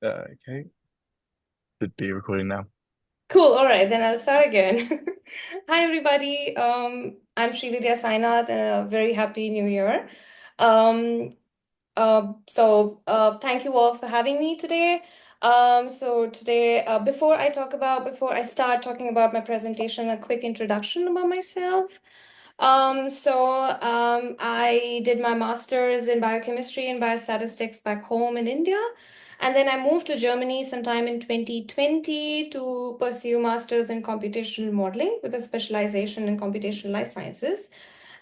Okay, should be recording now. Cool. All right, then I'll start again. Hi, everybody. I'm Srividhya Sainath, and a very happy New Year. Um, Thank you all for having me today. Before I start talking about my presentation, a quick introduction about myself. I did my master's in biochemistry and biostatistics back home in India. And then I moved to Germany sometime in 2020 to pursue master's in computational modeling with a specialization in computational life sciences.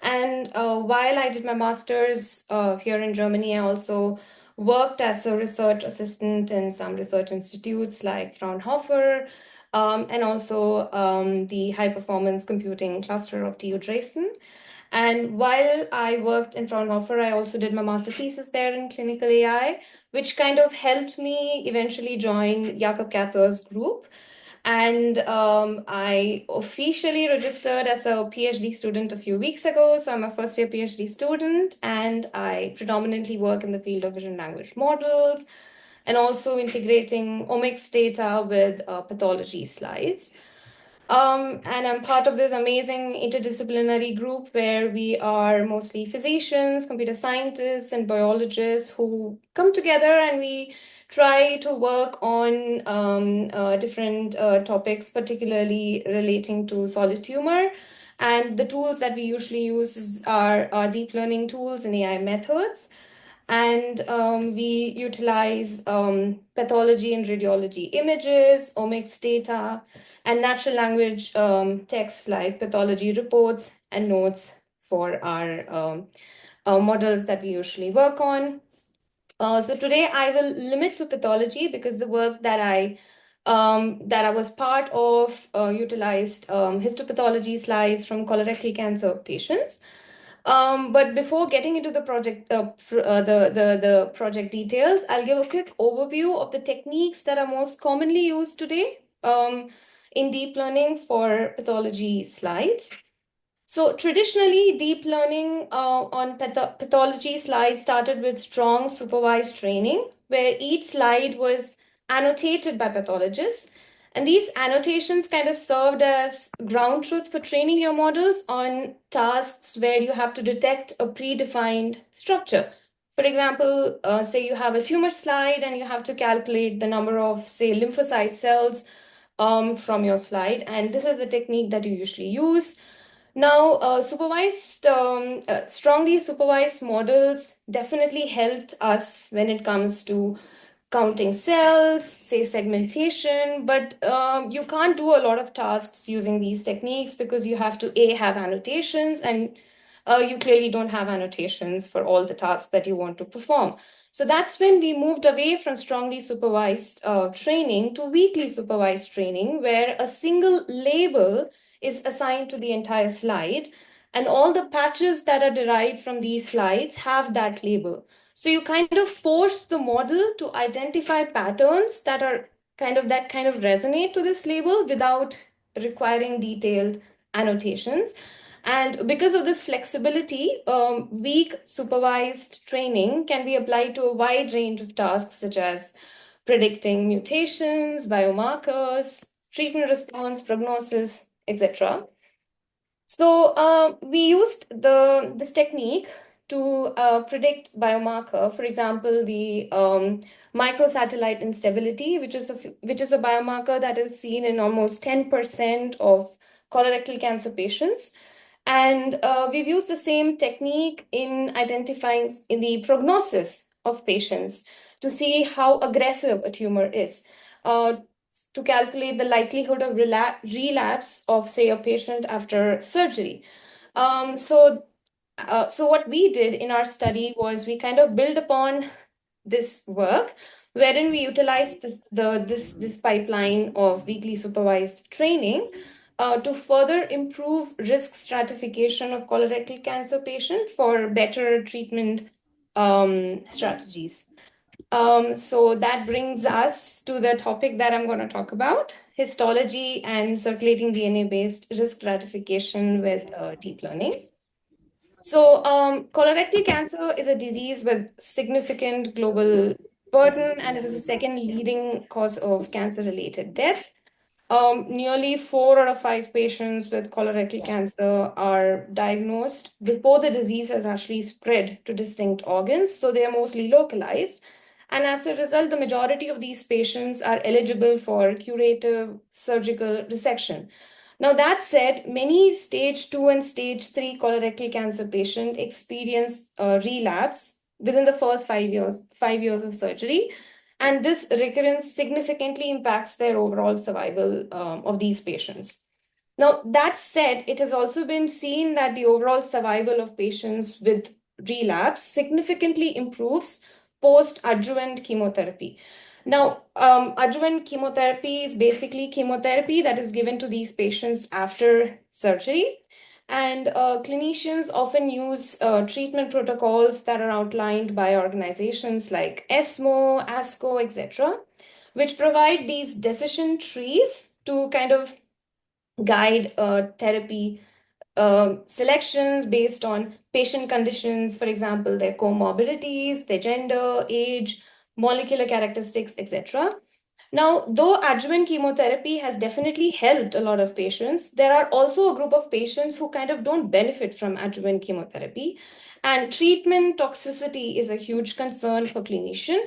And while I did my master's here in Germany, I also worked as a research assistant in some research institutes like Fraunhofer, and also the high performance computing cluster of TU Dresden. And while I worked in Fraunhofer, I also did my master thesis there in clinical AI, which kind of helped me eventually join Jakob Cather's group. And I officially registered as a PhD student a few weeks ago. So I'm a first year PhD student, and I predominantly work in the field of vision language models and also integrating omics data with pathology slides. And I'm part of this amazing interdisciplinary group where we are mostly physicians, computer scientists, and biologists who come together and we try to work on different topics, particularly relating to solid tumor. And the tools that we usually use are deep learning tools and AI methods. And we utilize pathology and radiology images, omics data, and natural language text like pathology reports and notes for our models that we usually work on. So today I will limit to pathology because the work that I was part of utilized histopathology slides from colorectal cancer patients. But before getting into the project, the project details, I'll give a quick overview of the techniques that are most commonly used today in deep learning for pathology slides. So traditionally, deep learning on pathology slides started with strong supervised training, where each slide was annotated by pathologists. And these annotations kind of served as ground truth for training your models on tasks where you have to detect a predefined structure. For example, say you have a tumor slide and you have to calculate the number of, say, lymphocyte cells from your slide. And this is the technique that you usually use. Now, strongly supervised models definitely helped us when it comes to counting cells, say segmentation, but you can't do a lot of tasks using these techniques because you have to have annotations, and you clearly don't have annotations for all the tasks that you want to perform. So that's when we moved away from strongly supervised training to weakly supervised training, where a single label is assigned to the entire slide, and all the patches that are derived from these slides have that label. So you kind of force the model to identify patterns that kind of resonate to this label without requiring detailed annotations. And because of this flexibility, weak supervised training can be applied to a wide range of tasks such as predicting mutations, biomarkers, treatment response, prognosis, etc. So we used this technique to predict biomarker, for example, the microsatellite instability, which is a biomarker that is seen in almost 10% of colorectal cancer patients. And we've used the same technique in identifying in the prognosis of patients to see how aggressive a tumor is. To calculate the likelihood of relapse of, say, a patient after surgery. So what we did in our study was we kind of build upon this work, wherein we utilized this pipeline of weekly supervised training to further improve risk stratification of colorectal cancer patients for better treatment strategies. So that brings us to the topic that I'm going to talk about, histology and circulating DNA-based risk stratification with deep learning. So colorectal cancer is a disease with significant global burden, and it is the second leading cause of cancer-related death. Nearly 4 out of 5 patients with colorectal cancer are diagnosed before the disease has actually spread to distinct organs, so they are mostly localized. And as a result, the majority of these patients are eligible for curative surgical resection. Now, that said, many stage 2 and stage 3 colorectal cancer patients experience relapse within the first 5 years of surgery. And this recurrence significantly impacts their overall survival of these patients. Now, that said, it has also been seen that the overall survival of patients with relapse significantly improves post-adjuvant chemotherapy. Now, adjuvant chemotherapy is basically chemotherapy that is given to these patients after surgery. And clinicians often use treatment protocols that are outlined by organizations like ESMO, ASCO, etc., which provide these decision trees to kind of guide therapy selections based on patient conditions, for example, their comorbidities, their gender, age, molecular characteristics, etc. Now, though adjuvant chemotherapy has definitely helped a lot of patients, there are also a group of patients who kind of don't benefit from adjuvant chemotherapy. And treatment toxicity is a huge concern for clinicians.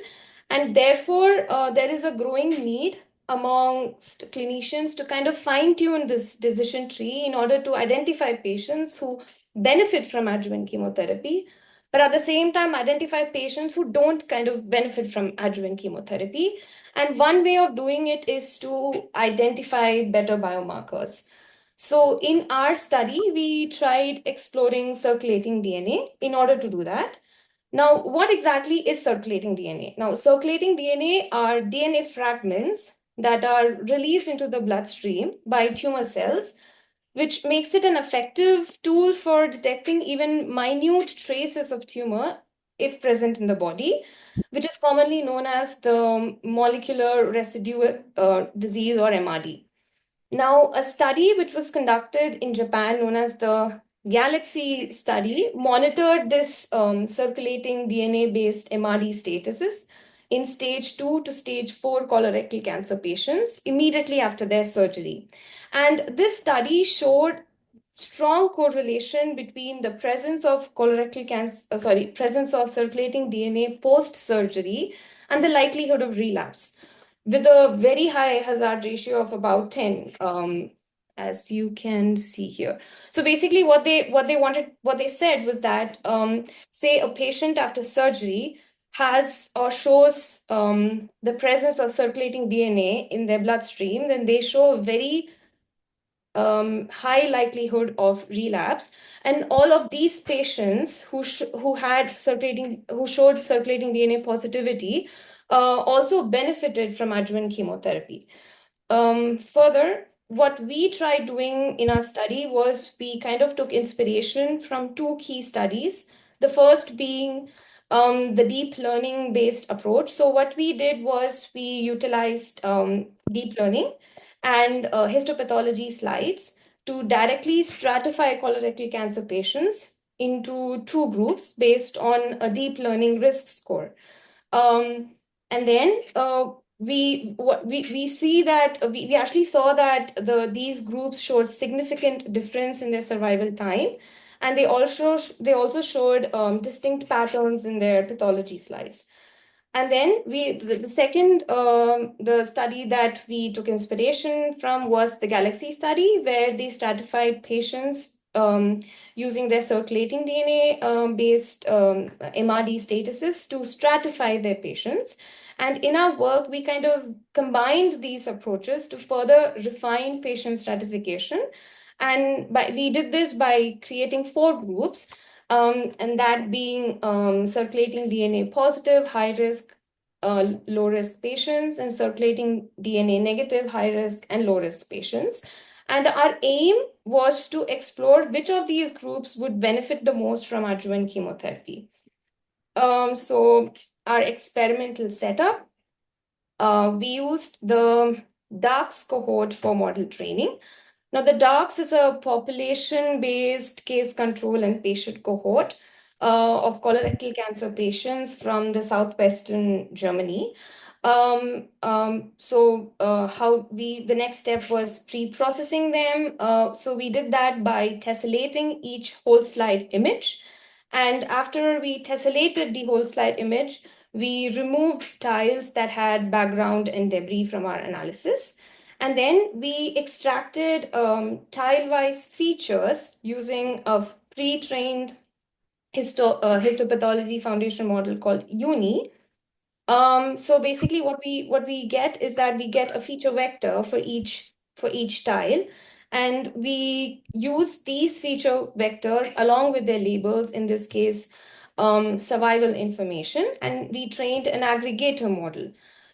And therefore, there is a growing need amongst clinicians to kind of fine tune this decision tree in order to identify patients who benefit from adjuvant chemotherapy, but at the same time, identify patients who don't kind of benefit from adjuvant chemotherapy. And one way of doing it is to identify better biomarkers. So in our study, we tried exploring circulating DNA in order to do that. Now, what exactly is circulating DNA? Now, circulating DNA are DNA fragments that are released into the bloodstream by tumor cells, which makes it an effective tool for detecting even minute traces of tumor if present in the body, which is commonly known as the molecular residual disease or MRD. Now, a study which was conducted in Japan, known as the Galaxy study, monitored this circulating DNA-based MRD statuses in stage 2 to stage 4 colorectal cancer patients immediately after their surgery. And this study showed strong correlation between the presence of presence of circulating DNA post-surgery and the likelihood of relapse, with a very high hazard ratio of about 10, as you can see here. So basically what they said was that, say a patient after surgery has or shows the presence of circulating DNA in their bloodstream, then they show a very high likelihood of relapse. And all of these patients who showed circulating DNA positivity also benefited from adjuvant chemotherapy. Further, what we tried doing in our study was we kind of took inspiration from 2 key studies. The first being the deep learning based approach. So what we did was we utilized deep learning and histopathology slides to directly stratify colorectal cancer patients into 2 groups based on a deep learning risk score. And then we see that we actually saw that these groups showed significant difference in their survival time, and they also showed distinct patterns in their pathology slides. And then the second the study that we took inspiration from was the Galaxy study, where they stratified patients using their circulating DNA based MRD statuses to stratify their patients. And in our work, we kind of combined these approaches to further refine patient stratification. And we did this by creating 4 groups, and that being circulating DNA positive, high risk, low risk patients, and circulating DNA negative, high risk, and low risk patients. And our aim was to explore which of these groups would benefit the most from adjuvant chemotherapy. So our experimental setup, we used the DACHS cohort for model training. Now, the DACHS is a population-based case control and patient cohort. of colorectal cancer patients from the southwestern Germany. The next step was pre-processing them. So we did that by tessellating each whole slide image. And after we tessellated the whole slide image, we removed tiles that had background and debris from our analysis. And then we extracted tile-wise features using a pre-trained histopathology foundation model called UNI. So basically what we get is that we get a feature vector for each tile, and we use these feature vectors along with their labels, in this case, survival information, and we trained an aggregator model.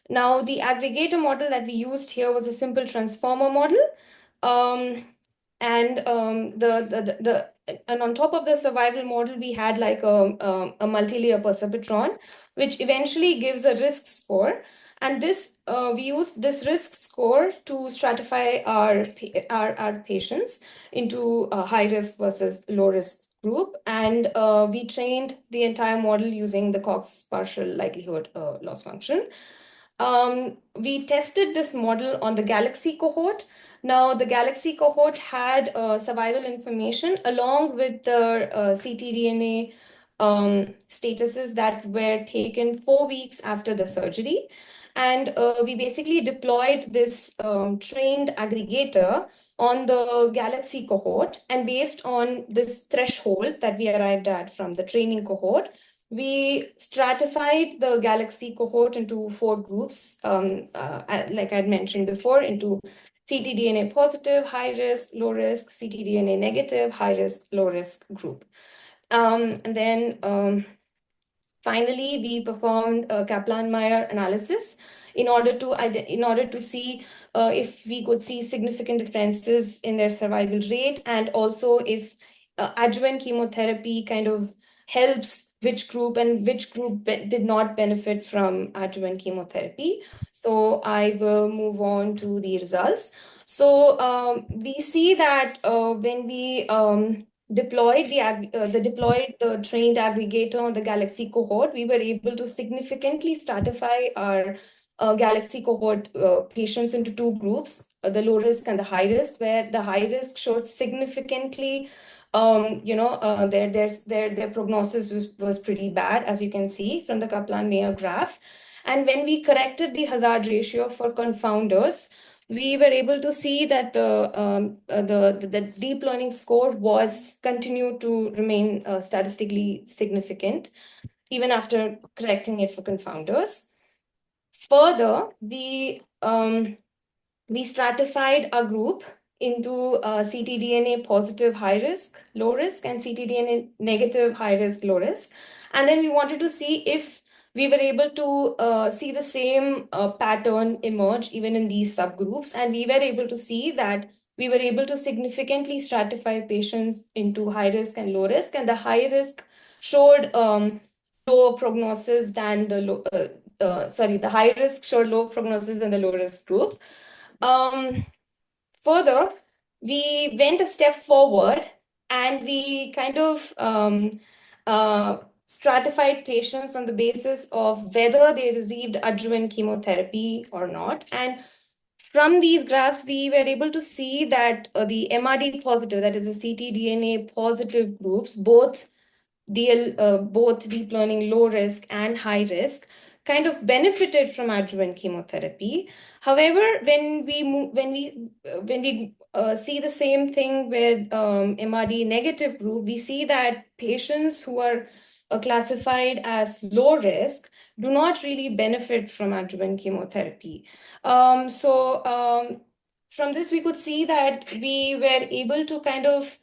Now, the aggregator model that we used here was a simple transformer model. Um, and on top of the survival model, we had like a multi-layer perceptron, which eventually gives a risk score. And we used this risk score to stratify our patients into a high risk versus low risk group. And we trained the entire model using the Cox partial likelihood loss function. We tested this model on the Galaxy cohort. Now, the Galaxy cohort had survival information along with the ctDNA statuses that were taken 4 weeks after the surgery. And we basically deployed this trained aggregator on the Galaxy cohort. And based on this threshold that we arrived at from the training cohort, we stratified the Galaxy cohort into 4 groups, like I'd mentioned before, into ctDNA positive, high risk, low risk, ctDNA negative, high risk, low risk group. And then finally, we performed a Kaplan-Meier analysis in order to see if we could see significant differences in their survival rate, and also if adjuvant chemotherapy kind of helps which group, and which group did not benefit from adjuvant chemotherapy. So I will move on to the results. So we see that when we deployed the trained aggregator on the Galaxy cohort, we were able to significantly stratify our Galaxy cohort patients into 2 groups, the low risk and the high risk, where the high risk showed significantly, their prognosis was pretty bad, as you can see from the Kaplan-Meier graph. And when we corrected the hazard ratio for confounders, we were able to see that the deep learning score was continued to remain statistically significant even after correcting it for confounders. Further, we stratified a group into ctDNA positive high risk, low risk, and ctDNA negative high risk, low risk. And then we wanted to see if we were able to see the same pattern emerge even in these subgroups. And we were able to see that we were able to significantly stratify patients into high risk and low risk. And the high risk showed lower prognosis than the high risk showed low prognosis than the low risk group. Further, we went a step forward and we kind of stratified patients on the basis of whether they received adjuvant chemotherapy or not. And from these graphs, we were able to see that the MRD positive, that is the ctDNA positive groups, both deep learning low risk and high risk, kind of benefited from adjuvant chemotherapy. However, when we see the same thing with MRD negative group, we see that patients who are classified as low risk do not really benefit from adjuvant chemotherapy. From this, we could see that we were able to kind of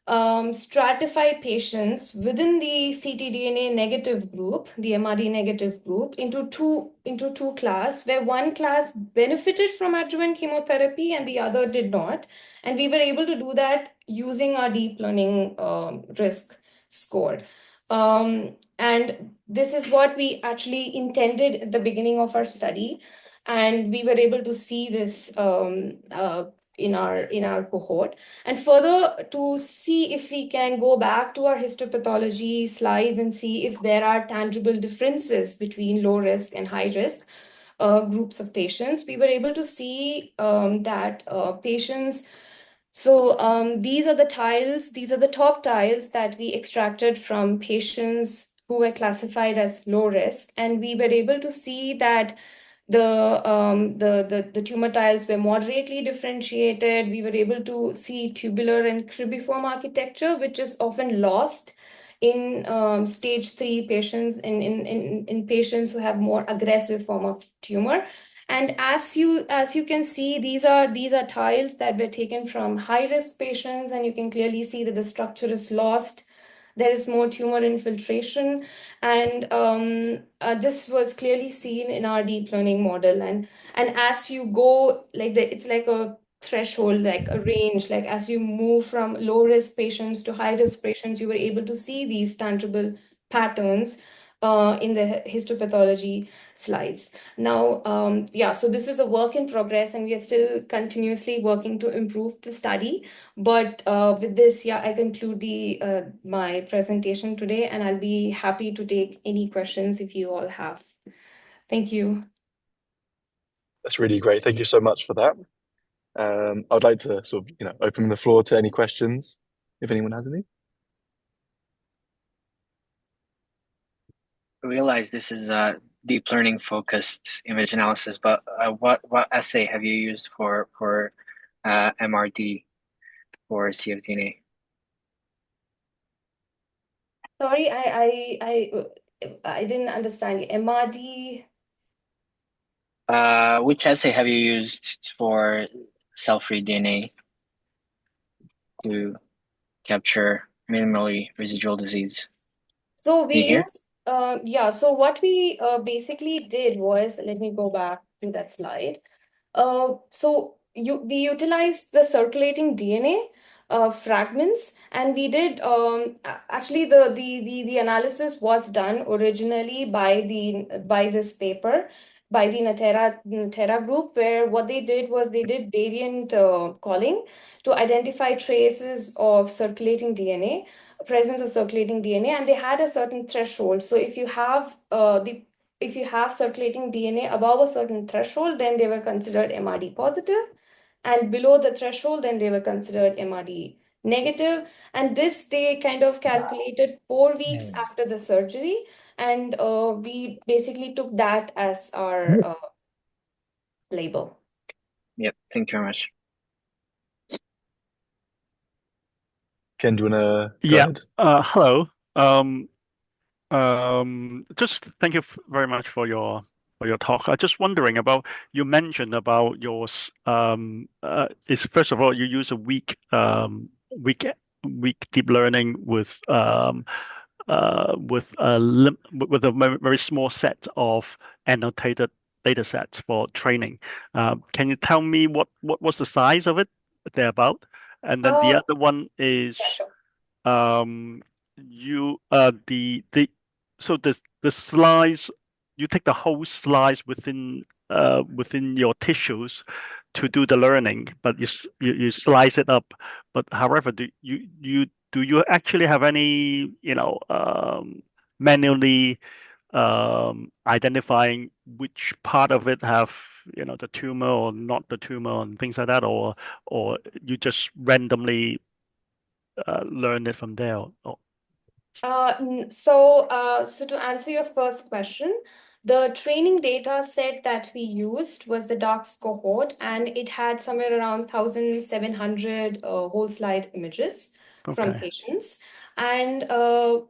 stratify patients within the ctDNA negative group, the MRD negative group, into two class, where one class benefited from adjuvant chemotherapy and the other did not. And we were able to do that using our deep learning risk score. And this is what we actually intended at the beginning of our study. And we were able to see this in our cohort. And further, to see if we can go back to our histopathology slides and see if there are tangible differences between low risk and high risk groups of patients, we were able to see that patients. So these are the tiles, these are the top tiles that we extracted from patients who were classified as low risk. And we were able to see that the tumor tiles were moderately differentiated. We were able to see tubular and cribiform architecture, which is often lost in stage 3 patients, in patients who have more aggressive form of tumor. And as you can see, these are tiles that were taken from high risk patients, and you can clearly see that the structure is lost. There is more tumor infiltration, and this was clearly seen in our deep learning model. And as you go, it's like a threshold, like a range. Like as you move from low risk patients to high risk patients, you were able to see these tangible patterns in the histopathology slides. Now, yeah, so this is a work in progress, and we are still continuously working to improve the study. But with this, yeah, I conclude my presentation today, and I'll be happy to take any questions if you all have. Thank you. That's really great. Thank you so much for that. I'd like to sort of, open the floor to any questions if anyone has any. I realize this is a deep learning focused image analysis, but what assay have you used for MRD for cfDNA? Sorry, I didn't understand you. MRD. Which assay have you used for cell-free DNA to capture minimally residual disease? So Can you we hear? use, yeah, so what we basically did was, let me go back to that slide. So we utilized the circulating DNA fragments, and we did actually the analysis was done originally by this paper by the Natera group, where what they did was they did variant calling to identify traces of circulating DNA, presence of circulating DNA, and they had a certain threshold. So if you have circulating DNA above a certain threshold, then they were considered MRD positive, and below the threshold, then they were considered MRD negative. And this they kind of calculated 4 weeks after the surgery, and we basically took that as our label. Yep, thank you very much. Ken, do you want to go ahead? Hello. Just thank you very much for your talk. I just wondering about, you mentioned about is first of all you use a weak deep learning with a very small set of annotated data sets for training. Can you tell me what was the size of it thereabout? And then the other one is, yeah, sure. So the slice, you take the whole slice within your tissues to do the learning, but you slice it up. But however, do you actually have any manually identifying which part of it have the tumor or not the tumor and things like that, or you just randomly learn it from there? So to answer your first question, the training data set that we used was the DACHS cohort, and it had somewhere around 1,700 whole slide images from patients. And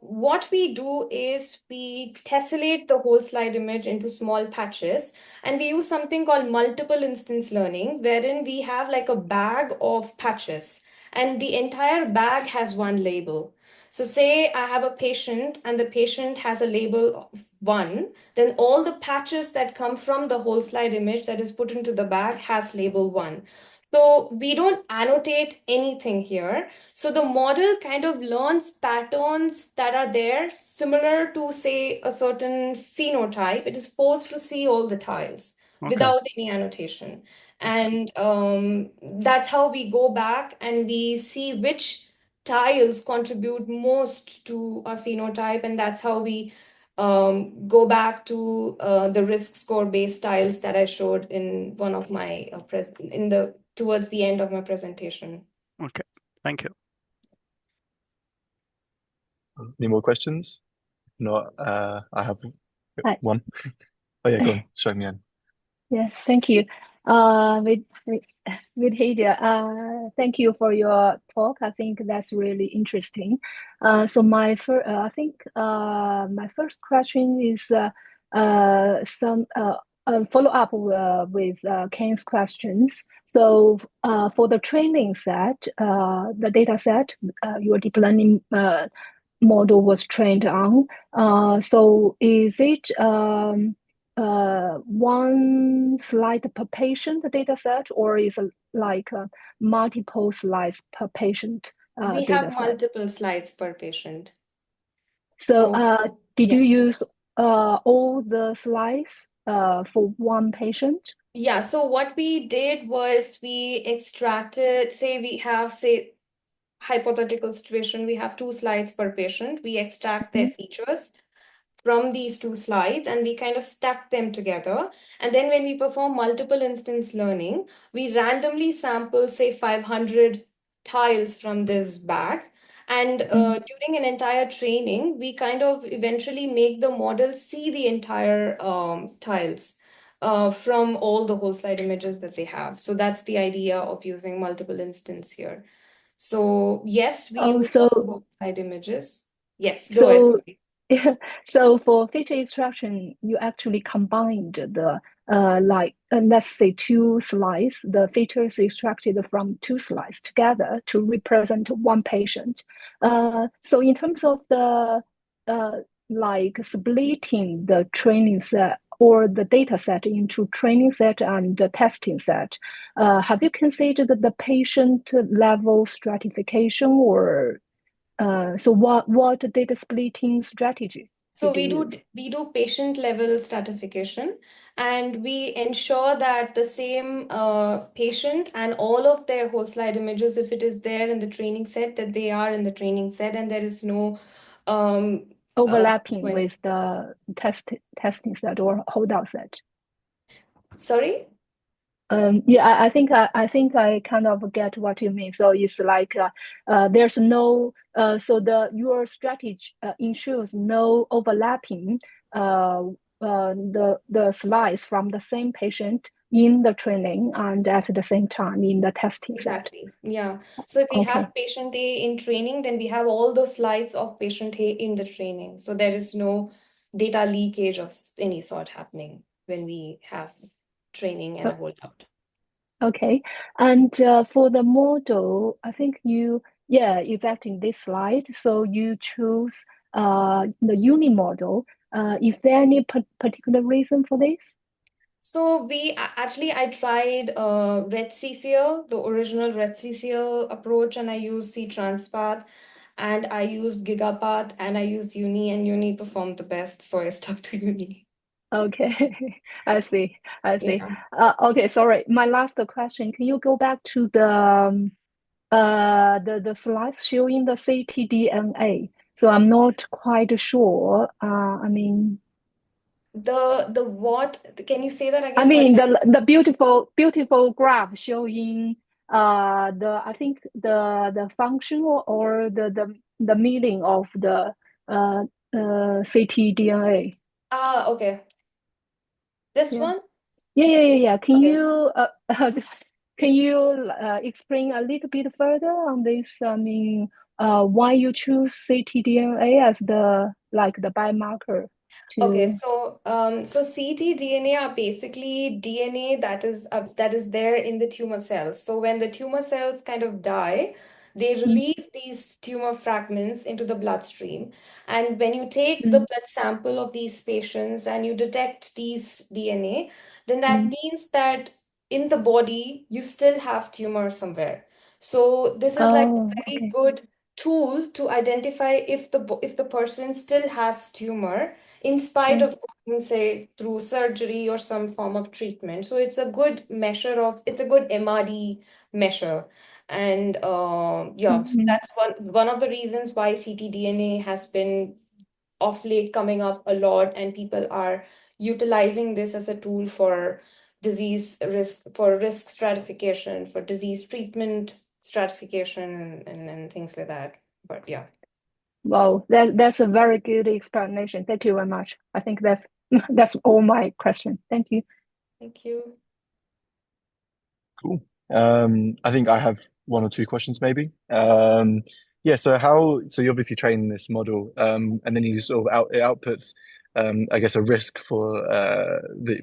what we do is we tessellate the whole slide image into small patches, and we use something called multiple instance learning, wherein we have like a bag of patches, and the entire bag has one label. So say I have a patient and the patient has a label of 1, then all the patches that come from the whole slide image that is put into the bag has label 1. So we don't annotate anything here. So the model kind of learns patterns that are there, similar to, say, a certain phenotype. It is forced to see all the tiles. Okay. without any annotation. And that's how we go back and we see which tiles contribute most to our phenotype, and that's how we go back to the risk score based tiles that I showed in one of my towards the end of my presentation. Okay. Thank you. Any more questions? No, I have Hi. one. Oh yeah, go on. Show me in. Yeah, thank you. With Hidya, thank you for your talk. I think that's really interesting. So my first, I think my first question is some follow up with Ken's questions. So for the training set, the data set, your deep learning model was trained on. So is it one slide per patient data set, or is it like multiple slides per patient We data have set? multiple slides per patient. So did yeah. you use all the slides for one patient? Yeah, so what we did was we extracted, say we have, say, hypothetical situation, we have 2 slides per patient. We extract their features from these 2 slides and we kind of stack them together. And then when we perform multiple instance learning, we randomly sample, say, 500 tiles from this bag. And during an entire training, we kind of eventually make the model see the entire tiles from all the whole slide images that they have. So that's the idea of using multiple instance here. So yes, we use all the whole slide images. Yes, go ahead. So for feature extraction, you actually combined the let's say 2 slides, the features extracted from 2 slides together to represent one patient. So in terms of the like splitting the training set or the data set into training set and the testing set, have you considered the patient level stratification, or so what data splitting strategy So did you use? we do patient level stratification, and we ensure that the same patient and all of their whole slide images, if it is there in the training set, that they are in the training set, and there is no overlapping with the testing set or holdout set. Sorry? Yeah, I think I kind of get what you mean. So it's like there's no so your strategy ensures no overlapping the slides from the same patient in the training and at the same time in the testing set. Exactly. Yeah. So if we have patient A in training, then we have all the slides of patient A in the training. So there is no data leakage of any sort happening when we have training and a holdout. Okay. And for the model, I think exactly this slide. So you choose the uni model. Is there any particular reason for this? So I tried RedCCL, the original RedCCL approach, and I used cTranspath, and I used GigaPath, and I used Uni, and Uni performed the best, so I stuck to Uni. Okay, I see. Yeah. Okay, sorry. My last question. Can you go back to the slides showing the ctDNA? So I'm not quite sure. I mean, The what? Can you say that again? I mean the beautiful graph showing I think the function or the meaning of the ctDNA. Okay. This one? Yeah. Can Okay. you can you explain a little bit further on this? I mean, why you choose ctDNA as the biomarker Okay, to? so ctDNA are basically DNA that is there in the tumor cells. So when the tumor cells kind of die, they release these tumor fragments into the bloodstream. And when you take the blood sample of these patients and you detect these DNA, then that means that in the body you still have tumor somewhere. So this is like a very good tool to identify if the person still has tumor in spite of going, say, through surgery or some form of treatment. So it's a good measure of, it's a good MRD measure. And yeah, so that's one of the reasons why ctDNA has been of late coming up a lot, and people are utilizing this as a tool for disease risk, for risk stratification, for disease treatment stratification, and things like that. But yeah. Wow, that's a very good explanation. Thank you very much. I think that's all my questions. Thank you. Thank you. Cool. I think I have one or two questions maybe. Yeah, so you obviously train this model, and then you sort of it outputs, I guess, a risk for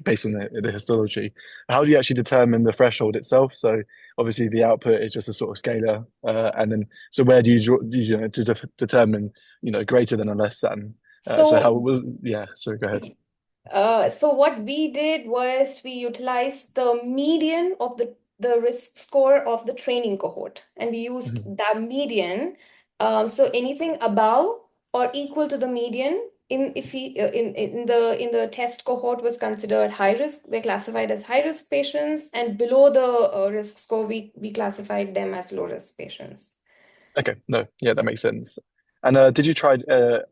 based on the histology. How do you actually determine the threshold itself? So obviously the output is just a sort of scalar, and then so where do you draw, to determine, greater than or less than? So how will, yeah, sorry, go ahead. So what we did was we utilized the median of the risk score of the training cohort, and we used that median. So anything above or equal to the median in the test cohort was considered high risk. We're classified as high risk patients, and below the risk score, we classified them as low risk patients. Okay, no, yeah, that makes sense. And did you try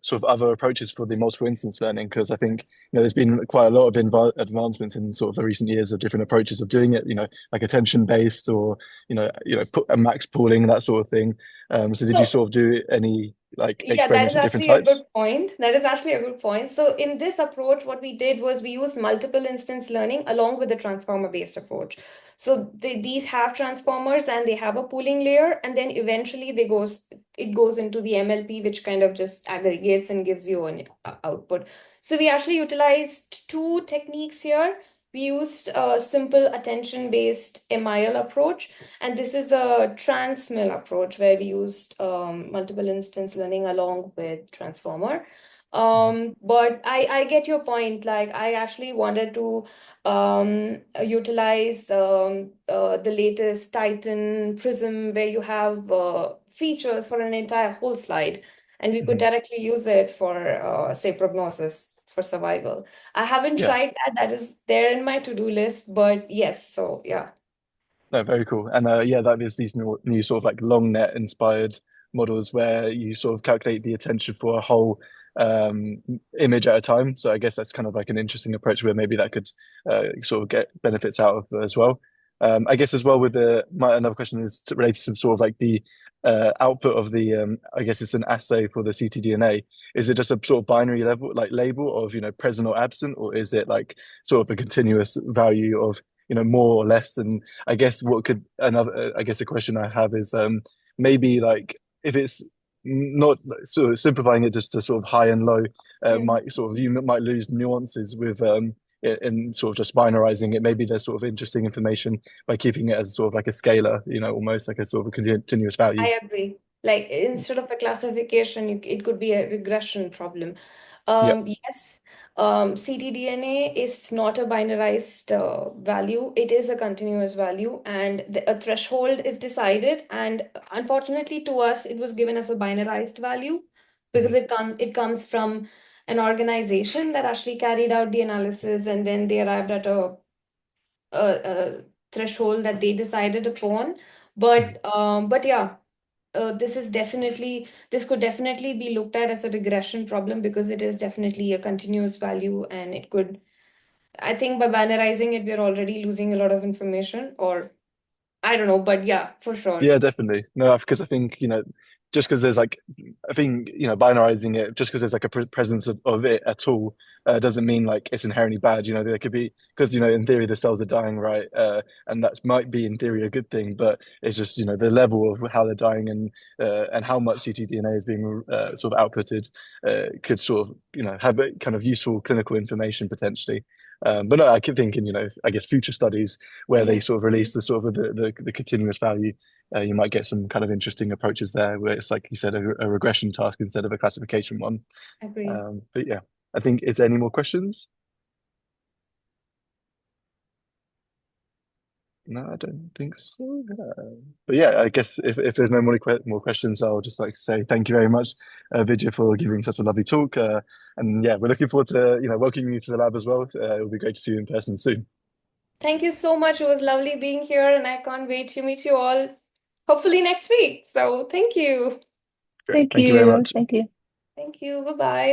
sort of other approaches for the multiple instance learning? Because I think there's been quite a lot of advancements in sort of the recent years of different approaches of doing it. Like attention based, or put a max pooling, that sort of thing. So did you sort of do any experiments with different types? A good point. That is actually a good point. So in this approach, what we did was we used multiple instance learning along with the transformer-based approach. So these have transformers and they have a pooling layer, and then eventually it goes into the MLP, which kind of just aggregates and gives you an output. So we actually utilized two techniques here. We used a simple attention-based MIL approach, and this is a transmil approach where we used multiple instance learning along with transformer. But I get your point. Like, I actually wanted to utilize the latest Titan Prism, where you have features for an entire whole slide, and we could directly use it for say prognosis for survival. I haven't tried that. That is there in my to-do list, but yes, so yeah. No, very cool. And yeah, that is these new sort of like long net inspired models where you sort of calculate the attention for a whole image at a time. So I guess that's kind of like an interesting approach where maybe that could sort of get benefits out of as well. I guess as well with another question is related to sort of like the output of the I guess it's an assay for the ctDNA. Is it just a sort of binary label of present or absent, or is it like sort of a continuous value of more or less? And I guess I guess a question I have is maybe like if it's not sort of simplifying it just to sort of high and low, you might lose nuances with in sort of just binarizing it. Maybe there's sort of interesting information by keeping it as sort of like a scalar, almost like a sort of a continuous value. I agree. Like, instead of a classification, it could be a regression problem. Yes, ctDNA is not a binarized value. It is a continuous value, and a threshold is decided. And unfortunately to us, it was given as a binarized value because it comes from an organization that actually carried out the analysis, and then they arrived at a threshold that they decided upon. But yeah. This could definitely be looked at as a regression problem, because it is definitely a continuous value, and I think by binarizing it, we're already losing a lot of information, or I don't know, but yeah, for sure. Yeah, definitely. No, because I think, just because there's like, I think, binarizing it, just because there's like a presence of it at all, doesn't mean like it's inherently bad. There could be, because, in theory, the cells are dying, right? And that might be in theory a good thing, but it's just, the level of how they're dying and how much ctDNA is being sort of outputted could sort of, have a kind of useful clinical information potentially. But no, I keep thinking, I guess future studies where they sort of release the sort of the continuous value, you might get some kind of interesting approaches there where it's like you said, a regression task instead of a classification one. Agree. But yeah, I think, is there any more questions? No, I don't think so. But yeah, I guess if there's no more questions, I'll just like to say thank you very much, Vidya, for giving such a lovely talk. And yeah, we're looking forward to welcoming you to the lab as well. It'll be great to see you in person soon. Thank you so much. It was lovely being here, and I can't wait to meet you all hopefully next week. So thank you. Great. Thank you very much. Thank you. Thank you. Bye-bye.